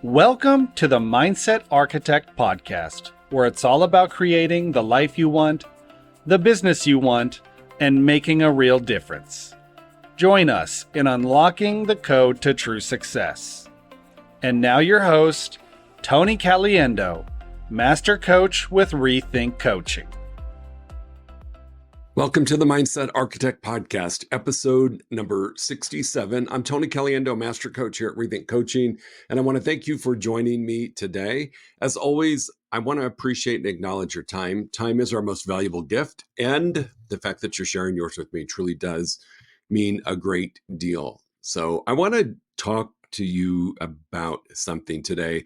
Welcome to the Mindset Architect podcast, where it's all about creating the life you want, the business you want, and making a real difference. Join us in unlocking the code to true success. And now your host, Tony Caliendo, Master Coach with Rethink Coaching. Welcome to the Mindset Architect Podcast, episode number 67. I'm Tony Caliendo, Master Coach here at Rethink Coaching, and I want to thank you for joining me today. As always, I want to appreciate and acknowledge your time. Time is our most valuable gift, and the fact that you're sharing yours with me truly does mean a great deal. So I want to talk to you about something today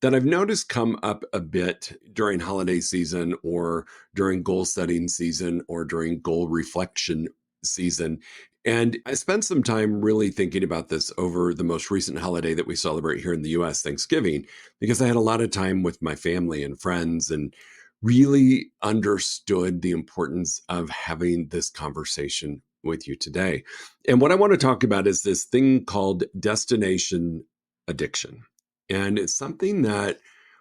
that I've noticed come up a bit during holiday season or during goal setting season or during goal reflection season. And I spent some time really thinking about this over the most recent holiday that we celebrate here in the US, Thanksgiving, because I had a lot of time with my family and friends and really understood the importance of having this conversation with you today. And what I want to talk about is this thing called destination addiction. And it's something that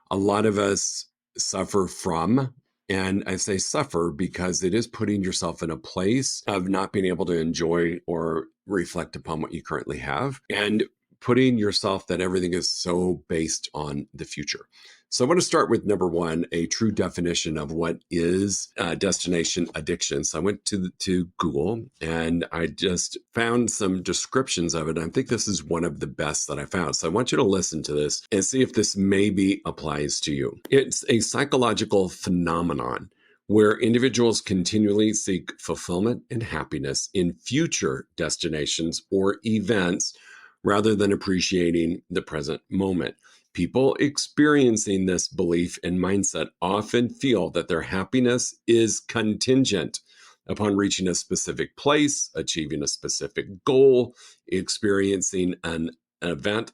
a lot of us suffer from. And I say suffer because it is putting yourself in a place of not being able to enjoy or reflect upon what you currently have and putting yourself that everything is so based on the future. So I want to start with number one, a true definition of what is destination addiction. So I went to Google and I just found some descriptions of it. I think this is one of the best that I found. So I want you to listen to this and see if this maybe applies to you. It's a psychological phenomenon where individuals continually seek fulfillment and happiness in future destinations or events rather than appreciating the present moment. People experiencing this belief and mindset often feel that their happiness is contingent upon reaching a specific place, achieving a specific goal, experiencing an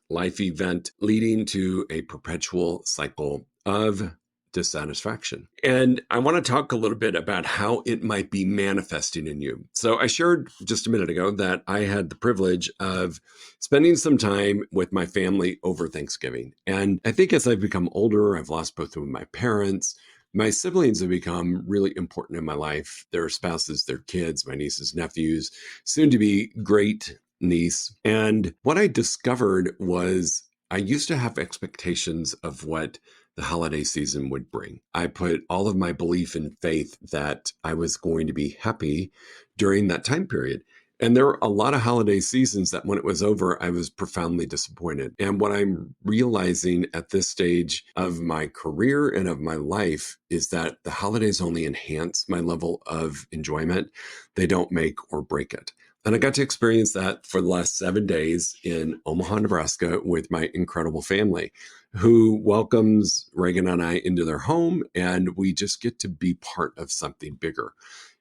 life event, leading to a perpetual cycle of dissatisfaction. And I want to talk a little bit about how it might be manifesting in you. So I shared just a minute ago that I had the privilege of spending some time with my family over Thanksgiving. And I think as I've become older, I've lost both of my parents. My siblings have become really important in my life. Their spouses, their kids, my nieces, nephews, soon to be great niece. And what I discovered was I used to have expectations of what the holiday season would bring. I put all of my belief and faith that I was going to be happy during that time period. And there were a lot of holiday seasons that when it was over, I was profoundly disappointed. And what I'm realizing at this stage of my career and of my life is that the holidays only enhance my level of enjoyment. They don't make or break it. And I got to experience that for the last 7 days in Omaha, Nebraska with my incredible family who welcomes Reagan and I into their home, and we just get to be part of something bigger.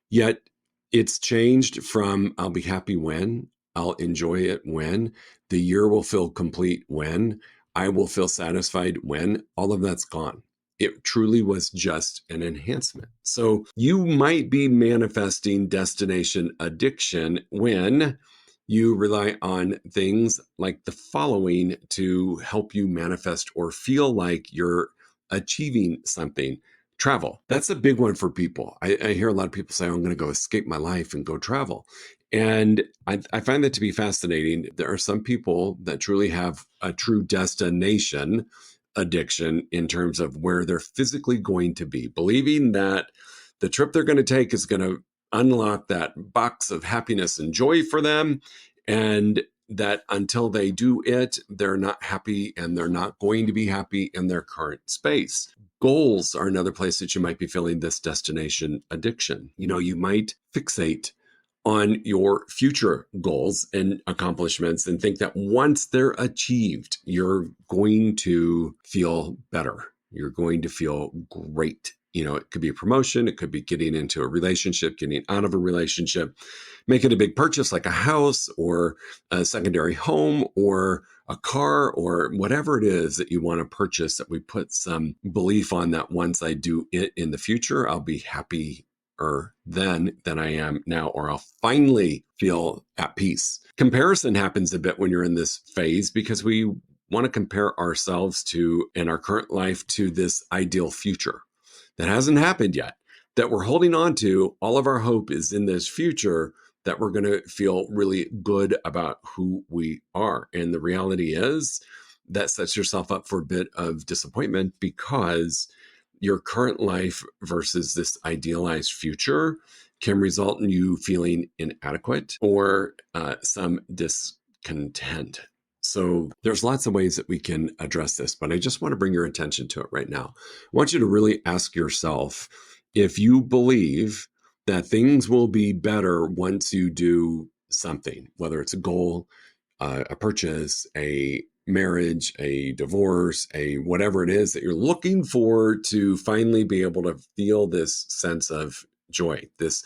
Yet it's changed from I'll be happy when, I'll enjoy it when, the year will feel complete when, I will feel satisfied when, all of that's gone. It truly was just an enhancement. So you might be manifesting destination addiction when you rely on things like the following to help you manifest or feel like you're achieving something. Travel. That's a big one for people. I hear a lot of people say, I'm going to go escape my life and go travel. And I find that to be fascinating. There are some people that truly have a true destination addiction in terms of where they're physically going to be, believing that the trip they're going to take is going to unlock that box of happiness and joy for them. And that until they do it, they're not happy and they're not going to be happy in their current space. Goals are another place that you might be feeling this destination addiction. You might fixate on your future goals and accomplishments and think that once they're achieved, you're going to feel better. You're going to feel great. It could be a promotion. It could be getting into a relationship, getting out of a relationship, making a big purchase like a house or a secondary home or a car or whatever it is that you want to purchase, that we put some belief on that once I do it in the future, I'll be happier then than I am now, or I'll finally feel at peace. Comparison happens a bit when you're in this phase because we want to compare ourselves to and our current life to this ideal future that hasn't happened yet, that we're holding on to. All of our hope is in this future that we're going to feel really good about who we are. And the reality is that sets yourself up for a bit of disappointment, because your current life versus this idealized future can result in you feeling inadequate or some discontent. So there's lots of ways that we can address this, but I just want to bring your attention to it right now. I want you to really ask yourself if you believe that things will be better once you do something, whether it's a goal, a purchase, a marriage, a divorce, a whatever it is that you're looking for to finally be able to feel this sense of joy, this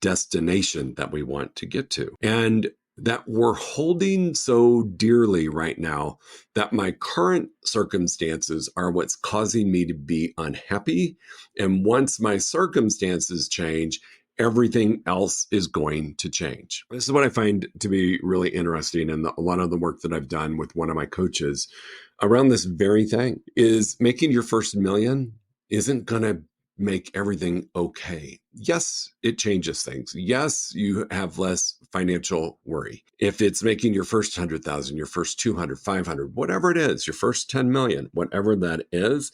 destination that we want to get to. And that we're holding so dearly right now that my current circumstances are what's causing me to be unhappy. And once my circumstances change, everything else is going to change. This is what I find to be really interesting. And a lot of the work that I've done with one of my coaches around this very thing is making your first million isn't going to make everything okay. Yes, it changes things. Yes, you have less financial worry. If it's making your first 100,000, your first 200, 500, whatever it is, your first 10 million, whatever that is,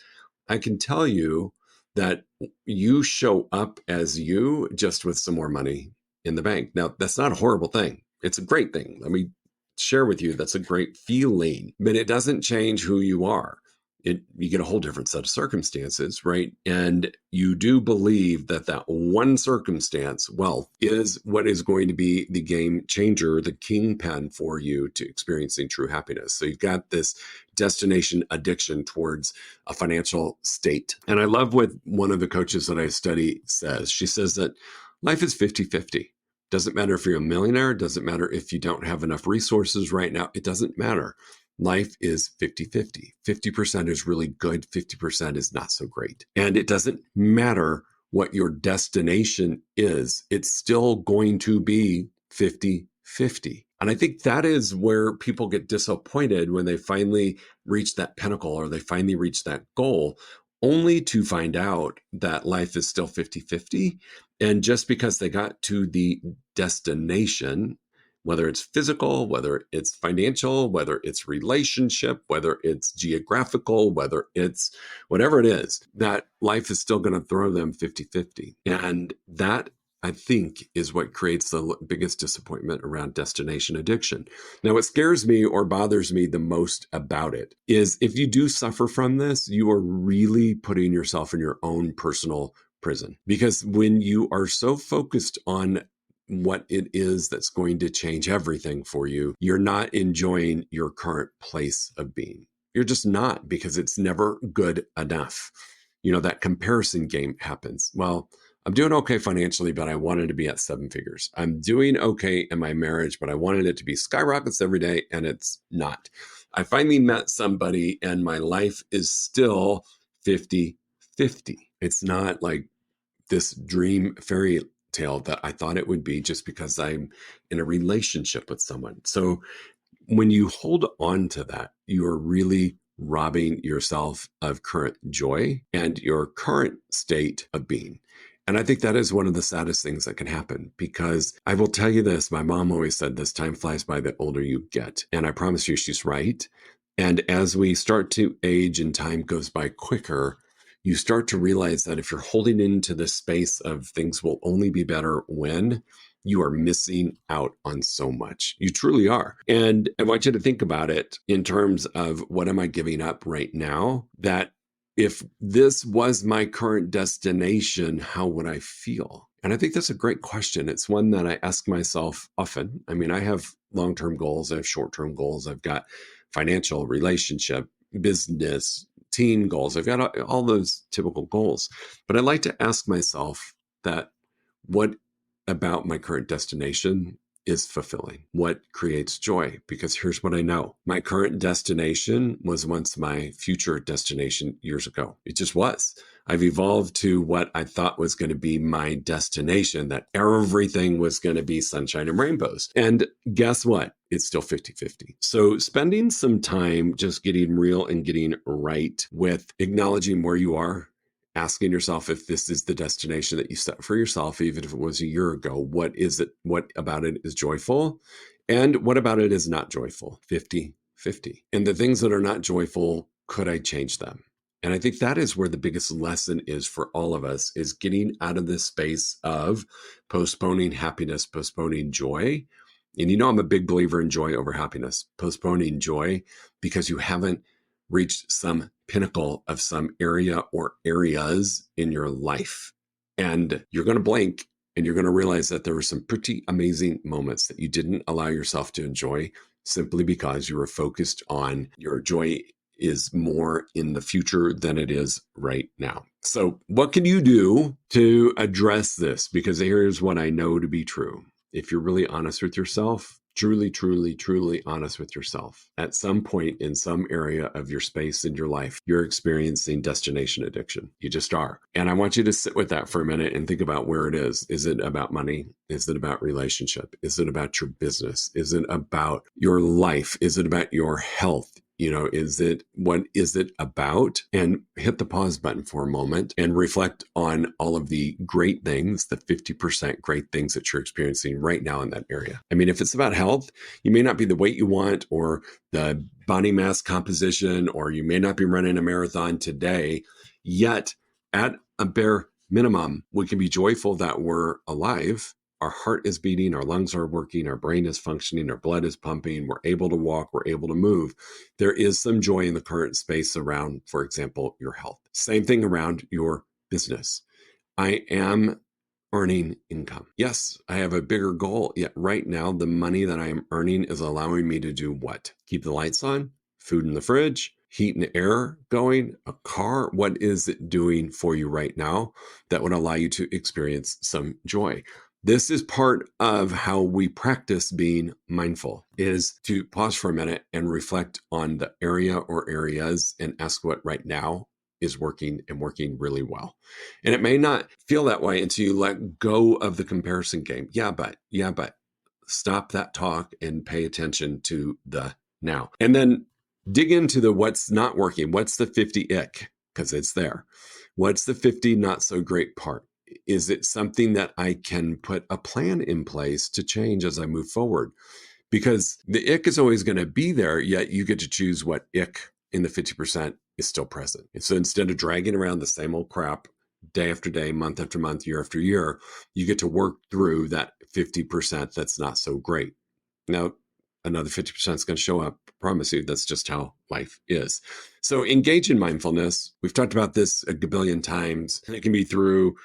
I can tell you that you show up as you just with some more money in the bank. Now, that's not a horrible thing. It's a great thing. Let me share with you, that's a great feeling, but it doesn't change who you are. You get a whole different set of circumstances, right? And you do believe that that one circumstance, wealth, is what is going to be the game changer, the kingpin for you to experiencing true happiness. So you've got this destination addiction towards a financial state. And I love what one of the coaches that I study says. She says that life is 50-50. Doesn't matter if you're a millionaire. Doesn't matter if you don't have enough resources right now. It doesn't matter. Life is 50-50. 50% is really good. 50% is not so great. And it doesn't matter what your destination is. It's still going to be 50-50. And I think that is where people get disappointed when they finally reach that pinnacle or they finally reach that goal, only to find out that life is still 50-50. And just because they got to the destination, whether it's physical, whether it's financial, whether it's relationship, whether it's geographical, whether it's whatever it is, that life is still going to throw them 50-50. And that, I think, is what creates the biggest disappointment around destination addiction. Now, what scares me or bothers me the most about it is if you do suffer from this, you are really putting yourself in your own personal prison. Because when you are so focused on what it is that's going to change everything for you, you're not enjoying your current place of being. You're just not, because it's never good enough. You know, that comparison game happens. Well, I'm doing okay financially, but I wanted to be at 7 figures. I'm doing okay in my marriage, but I wanted it to be skyrockets every day, and it's not. I finally met somebody and my life is still 50-50. It's not like this dream fairy tale that I thought it would be just because I'm in a relationship with someone. So when you hold on to that, you are really robbing yourself of current joy and your current state of being. And I think that is one of the saddest things that can happen, because I will tell you this, my mom always said this, time flies by the older you get. And I promise you she's right. And as we start to age and time goes by quicker, you start to realize that if you're holding into the space of things will only be better when, you are missing out on so much. You truly are. And I want you to think about it in terms of, what am I giving up right now? That if this was my current destination, how would I feel? And I think that's a great question. It's one that I ask myself often. I mean, I have long-term goals. I have short-term goals. I've got financial, relationship, business, team goals. I've got all those typical goals. But I like to ask myself that, what about my current destination is fulfilling? What creates joy? Because here's what I know. My current destination was once my future destination years ago. It just was. I've evolved to what I thought was going to be my destination, that everything was going to be sunshine and rainbows. And guess what? It's still 50-50. So spending some time just getting real and getting right with acknowledging where you are, asking yourself if this is the destination that you set for yourself, even if it was a year ago. What is it? What about it is joyful? And what about it is not joyful? 50-50. And the things that are not joyful, could I change them? And I think that is where the biggest lesson is for all of us, is getting out of this space of postponing happiness, postponing joy. And I'm a big believer in joy over happiness, postponing joy because you haven't reached some pinnacle of some area or areas in your life. And you're going to blink and you're going to realize that there were some pretty amazing moments that you didn't allow yourself to enjoy simply because you were focused on your joy is more in the future than it is right now. So what can you do to address this? Because here's what I know to be true. If you're really honest with yourself, truly honest with yourself, at some point in some area of your space in your life, you're experiencing destination addiction. You just are. And I want you to sit with that for a minute and think about where it is. Is it about money? Is it about relationship? Is it about your business? Is it about your life? Is it about your health? What is it about? And hit the pause button for a moment and reflect on all of the great things, the 50% great things that you're experiencing right now in that area. I mean, if it's about health, you may not be the weight you want or the body mass composition, or you may not be running a marathon today, yet at a bare minimum, we can be joyful that we're alive. Our heart is beating, our lungs are working, our brain is functioning, our blood is pumping, we're able to walk, we're able to move. There is some joy in the current space around, for example, your health. Same thing around your business. I am earning income. Yes, I have a bigger goal, yet right now the money that I am earning is allowing me to do what? Keep the lights on, food in the fridge, heat and air going, a car. What is it doing for you right now that would allow you to experience some joy? This is part of how we practice being mindful, is to pause for a minute and reflect on the area or areas and ask what right now is working and working really well. And it may not feel that way until you let go of the comparison game. Yeah, but stop that talk and pay attention to the now. And then dig into the what's not working. What's the 50 ick? Because it's there. What's the 50 not so great part? Is it something that I can put a plan in place to change as I move forward? Because the ick is always going to be there, yet you get to choose what ick in the 50% is still present. And so instead of dragging around the same old crap day after day, month after month, year after year, you get to work through that 50% that's not so great. Now, another 50% is going to show up. I promise you, that's just how life is. So engage in mindfulness. We've talked about this a gabillion times. It can be through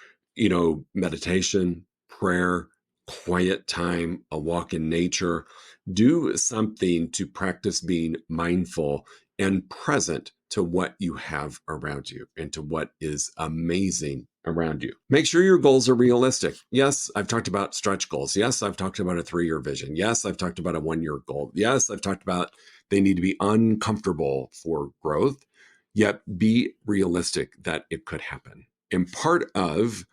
meditation, prayer, quiet time, a walk in nature. Do something to practice being mindful and present to what you have around you and to what is amazing around you. Make sure your goals are realistic. Yes, I've talked about stretch goals. Yes, I've talked about a 3-year vision. Yes, I've talked about a 1-year goal. Yes, I've talked about they need to be uncomfortable for growth, yet be realistic that it could happen. And part of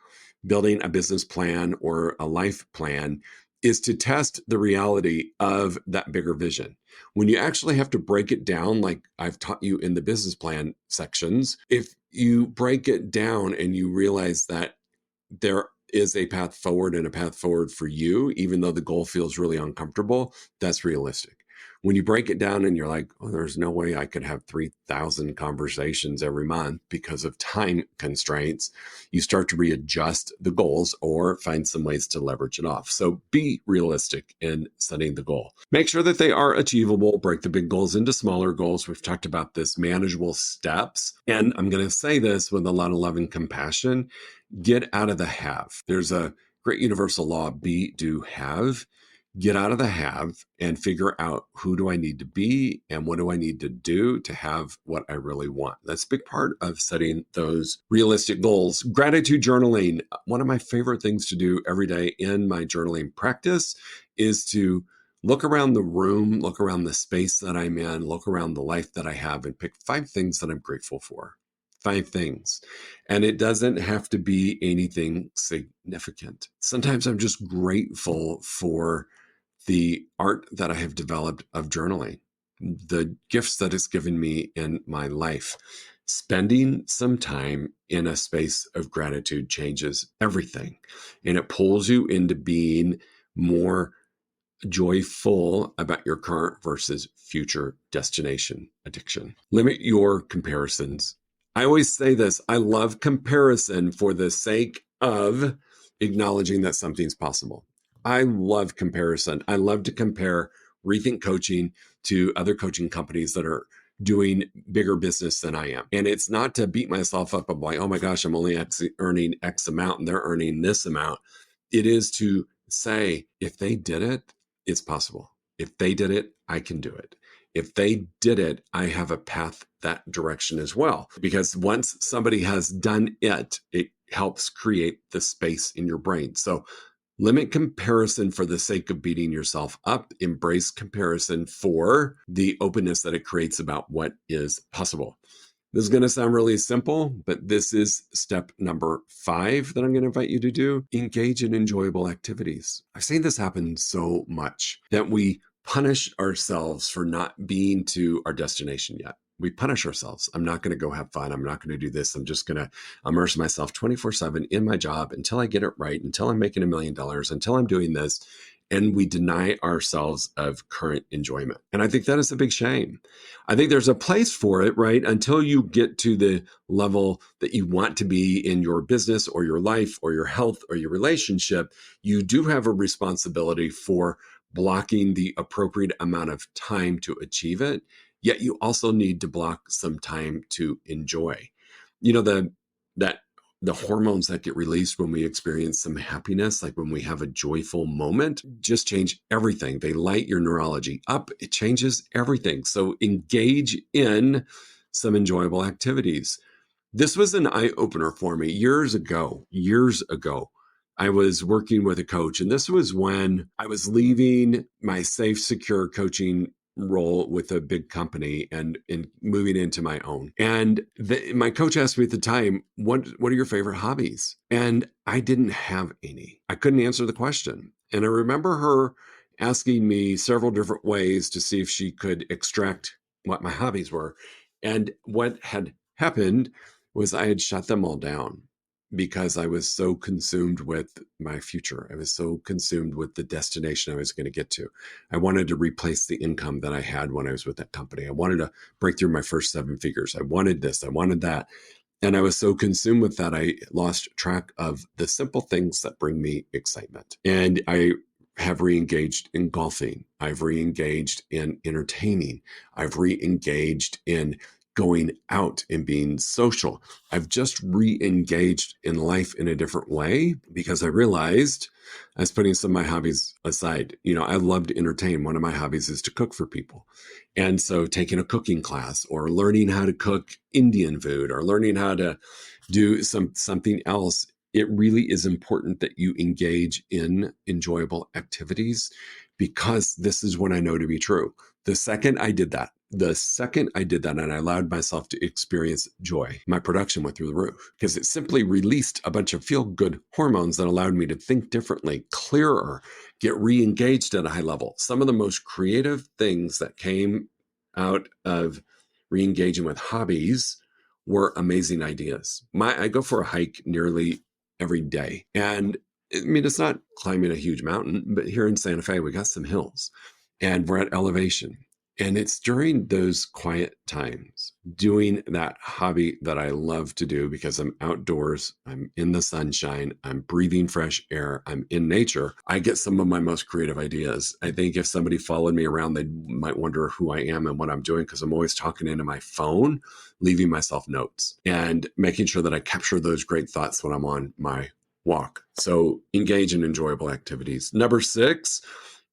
building a business plan or a life plan is to test the reality of that bigger vision. When you actually have to break it down, like I've taught you in the business plan sections, if you break it down and you realize that there is a path forward and a path forward for you, even though the goal feels really uncomfortable, that's realistic. When you break it down and you're like, oh, there's no way I could have 3,000 conversations every month because of time constraints, you start to readjust the goals or find some ways to leverage it off. So be realistic in setting the goal. Make sure that they are achievable. Break the big goals into smaller goals. We've talked about this, manageable steps. And I'm going to say this with a lot of love and compassion. Get out of the have. There's a great universal law, be, do, have. Get out of the have and figure out who do I need to be and what do I need to do to have what I really want. That's a big part of setting those realistic goals. Gratitude journaling. One of my favorite things to do every day in my journaling practice is to look around the room, look around the space that I'm in, look around the life that I have, and pick 5 things that I'm grateful for. 5 things. And it doesn't have to be anything significant. Sometimes I'm just grateful for the art that I have developed of journaling, the gifts that it's given me in my life. Spending some time in a space of gratitude changes everything. And it pulls you into being more joyful about your current versus future destination addiction. Limit your comparisons. I always say this, I love comparison for the sake of acknowledging that something's possible. I love comparison. I love to compare Rethink Coaching to other coaching companies that are doing bigger business than I am. And it's not to beat myself up of like, oh my gosh, I'm only earning X amount and they're earning this amount. It is to say, if they did it, it's possible. If they did it, I can do it. If they did it, I have a path that direction as well. Because once somebody has done it, it helps create the space in your brain. So limit comparison for the sake of beating yourself up. Embrace comparison for the openness that it creates about what is possible. This is going to sound really simple, but this is step number 5 that I'm going to invite you to do. Engage in enjoyable activities. I've seen this happen so much that we punish ourselves for not being to our destination yet. We punish ourselves. I'm not going to go have fun. I'm not going to do this. I'm just going to immerse myself 24/7 in my job until I get it right, until I'm making $1 million, until I'm doing this. And we deny ourselves of current enjoyment. And I think that is a big shame. I think there's a place for it, right? Until you get to the level that you want to be in your business or your life or your health or your relationship, you do have a responsibility for blocking the appropriate amount of time to achieve it. Yet you also need to block some time to enjoy. You know, the hormones that get released when we experience some happiness, like when we have a joyful moment, just change everything. They light your neurology up. It changes everything. So engage in some enjoyable activities. This was an eye-opener for me years ago. I was working with a coach, and this was when I was leaving my safe, secure coaching role with a big company and moving into my own. And my coach asked me at the time, what are your favorite hobbies? And I didn't have any. I couldn't answer the question. And I remember her asking me several different ways to see if she could extract what my hobbies were. And what had happened was I had shut them all down because I was so consumed with my future. I was so consumed with the destination I was going to get to. I wanted to replace the income that I had when I was with that company. I wanted to break through my first 7 figures. I wanted this, I wanted that. And I was so consumed with that, I lost track of the simple things that bring me excitement. And I have re-engaged in golfing. I've re-engaged in entertaining. I've re-engaged in going out and being social. I've just re-engaged in life in a different way because I realized I was putting some of my hobbies aside. You know, I love to entertain. One of my hobbies is to cook for people. And so taking a cooking class or learning how to cook Indian food or learning how to do something else, it really is important that you engage in enjoyable activities because this is what I know to be true. The second I did that and I allowed myself to experience joy, my production went through the roof because it simply released a bunch of feel-good hormones that allowed me to think differently, clearer, get re-engaged at a high level. Some of the most creative things that came out of re-engaging with hobbies were amazing ideas. I go for a hike nearly every day. And I mean, it's not climbing a huge mountain, but here in Santa Fe, we got some hills and we're at elevation. And it's during those quiet times doing that hobby that I love to do because I'm outdoors, I'm in the sunshine, I'm breathing fresh air, I'm in nature. I get some of my most creative ideas. I think if somebody followed me around, they might wonder who I am and what I'm doing because I'm always talking into my phone, leaving myself notes and making sure that I capture those great thoughts when I'm on my walk. So engage in enjoyable activities. Number 6,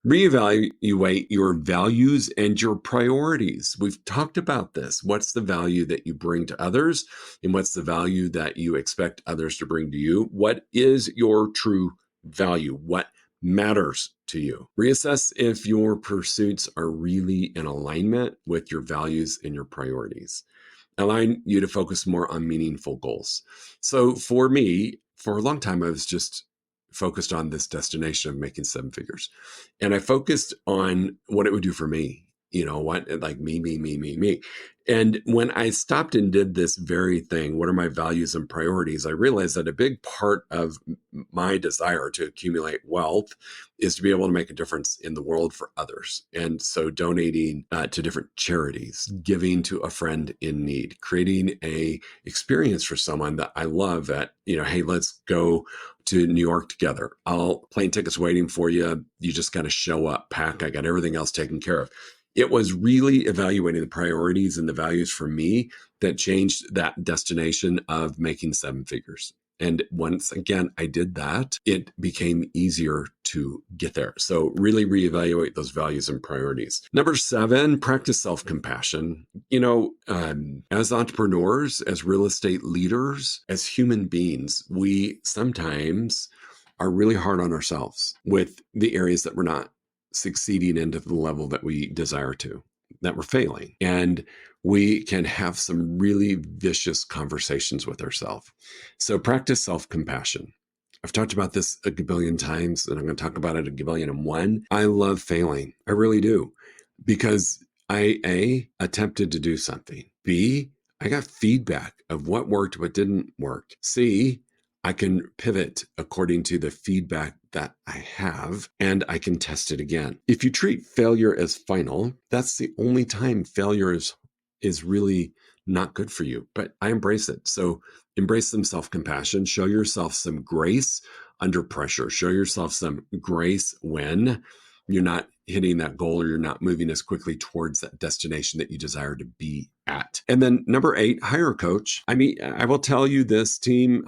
reevaluate your values and your priorities. We've talked about this. What's the value that you bring to others? And what's the value that you expect others to bring to you? What is your true value? What matters to you? Reassess if your pursuits are really in alignment with your values and your priorities. allowing you to focus more on meaningful goals. So for me, for a long time, I was just focused on this destination of making seven figures. And I focused on what it would do for me, what, like me. And when I stopped and did this very thing, what are my values and priorities? I realized that a big part of my desire to accumulate wealth is to be able to make a difference in the world for others. And so donating to different charities, giving to a friend in need, creating a experience for someone that I love at, hey, let's go to New York together. Plane tickets waiting for you. You just got to show up, pack. I got everything else taken care of. It was really evaluating the priorities and the values for me that changed that destination of making seven figures. And once again, I did that, it became easier to get there. So really reevaluate those values and priorities. Number 7, practice self-compassion. As entrepreneurs, as real estate leaders, as human beings, we sometimes are really hard on ourselves with the areas that we're not succeeding into the level that we desire to, that we're failing. And we can have some really vicious conversations with ourselves. So practice self-compassion. I've talked about this a gabillion times, and I'm going to talk about it a gabillion and one. I love failing. I really do. Because I attempted to do something. B, I got feedback of what worked, what didn't work. C, I can pivot according to the feedback that I have, and I can test it again. If you treat failure as final, that's the only time failure is really not good for you. But I embrace it. So embrace some self-compassion. Show yourself some grace under pressure. Show yourself some grace when you're not hitting that goal or you're not moving as quickly towards that destination that you desire to be at. And then number 8, hire a coach. I mean, I will tell you this, team,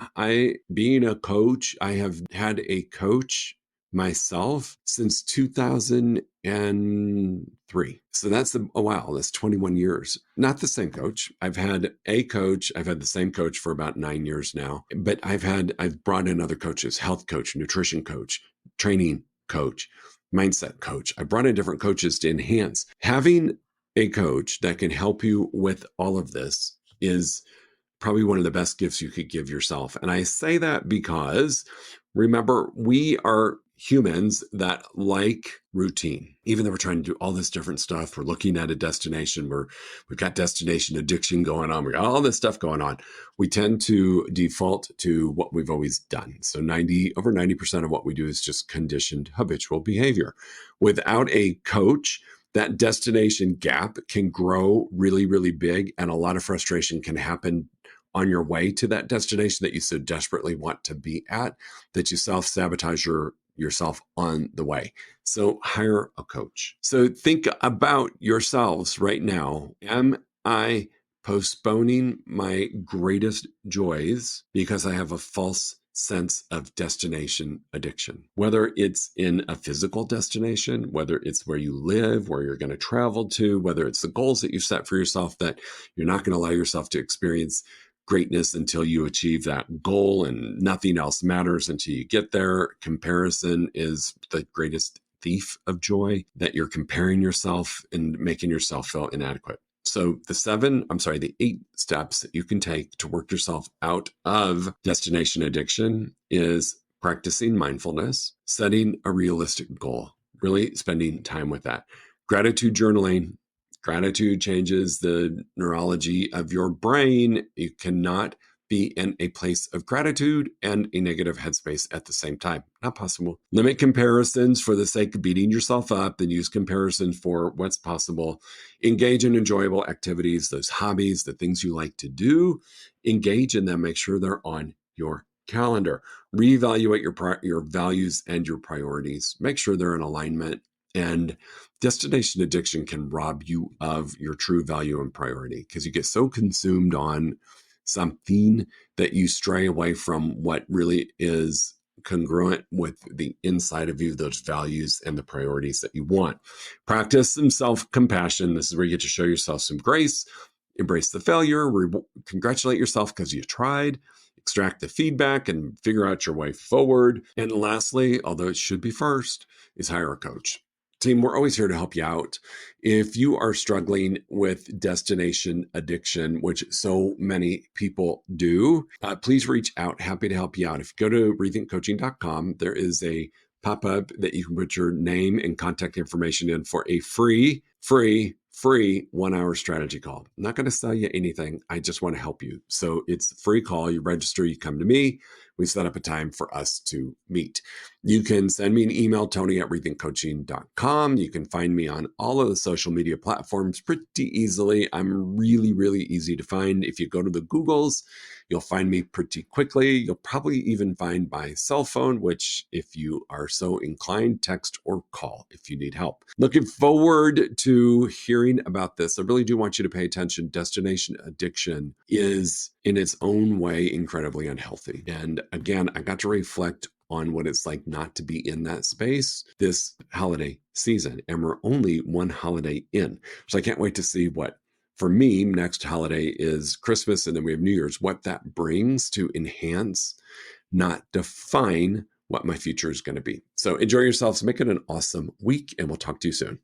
being a coach, I have had a coach myself since 2003. So that's a while. That's 21 years. Not the same coach. I've had a coach. I've had the same coach for about 9 years now, but I've brought in other coaches, health coach, nutrition coach, training coach, mindset coach. I brought in different coaches to enhance. Having a coach that can help you with all of this is probably one of the best gifts you could give yourself. And I say that because remember, we are humans that like routine. Even though we're trying to do all this different stuff, we're looking at a destination, we've got destination addiction going on, we got all this stuff going on. We tend to default to what we've always done. So over 90% of what we do is just conditioned habitual behavior. Without a coach, that destination gap can grow really, really big, and a lot of frustration can happen on your way to that destination that you so desperately want to be at, that you self-sabotage yourself on the way. So hire a coach. So think about yourselves right now. Am I postponing my greatest joys because I have a false sense of destination addiction? Whether it's in a physical destination, whether it's where you live, where you're going to travel to, whether it's the goals that you set for yourself that you're not going to allow yourself to experience greatness until you achieve that goal, and nothing else matters until you get there. Comparison is the greatest thief of joy, that you're comparing yourself and making yourself feel inadequate. So the 8 steps that you can take to work yourself out of destination addiction is practicing mindfulness, setting a realistic goal, really spending time with that. Gratitude journaling. Gratitude changes the neurology of your brain. You cannot be in a place of gratitude and a negative headspace at the same time. Not possible. Limit comparisons for the sake of beating yourself up, and use comparison for what's possible. Engage in enjoyable activities, those hobbies, the things you like to do. Engage in them. Make sure they're on your calendar. Reevaluate your values and your priorities. Make sure they're in alignment. And destination addiction can rob you of your true value and priority, because you get so consumed on something that you stray away from what really is congruent with the inside of you, those values and the priorities that you want. Practice some self-compassion. This is where you get to show yourself some grace, embrace the failure, congratulate yourself because you tried, extract the feedback and figure out your way forward. And lastly, although it should be first, is hire a coach. Team, we're always here to help you out. If you are struggling with destination addiction, which so many people do, please reach out. Happy to help you out. If you go to rethinkcoaching.com, there is a pop-up that you can put your name and contact information in for a free 1-hour strategy call. I'm not going to sell you anything. I just want to help you. So it's a free call. You register, you come to me. We set up a time for us to meet. You can send me an email, tony@rethinkcoaching.com. You can find me on all of the social media platforms pretty easily. I'm really, really easy to find. If you go to the Googles, you'll find me pretty quickly. You'll probably even find my cell phone, which if you are so inclined, text or call if you need help. Looking forward to hearing about this. I really do want you to pay attention. Destination addiction is in its own way incredibly unhealthy. And again, I got to reflect on what it's like not to be in that space this holiday season. And we're only one holiday in. So I can't wait to see what, for me, next holiday is Christmas, and then we have New Year's, what that brings to enhance, not define what my future is going to be. So enjoy yourselves, make it an awesome week, and we'll talk to you soon.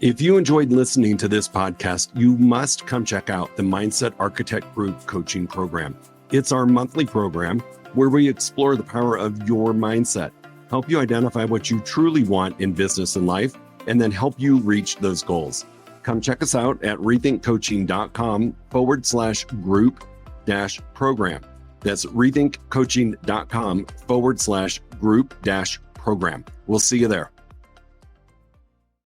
If you enjoyed listening to this podcast, you must come check out the Mindset Architect Group Coaching Program. It's our monthly program where we explore the power of your mindset, help you identify what you truly want in business and life, and then help you reach those goals. Come check us out at rethinkcoaching.com/group-program. That's rethinkcoaching.com/group-program. We'll see you there.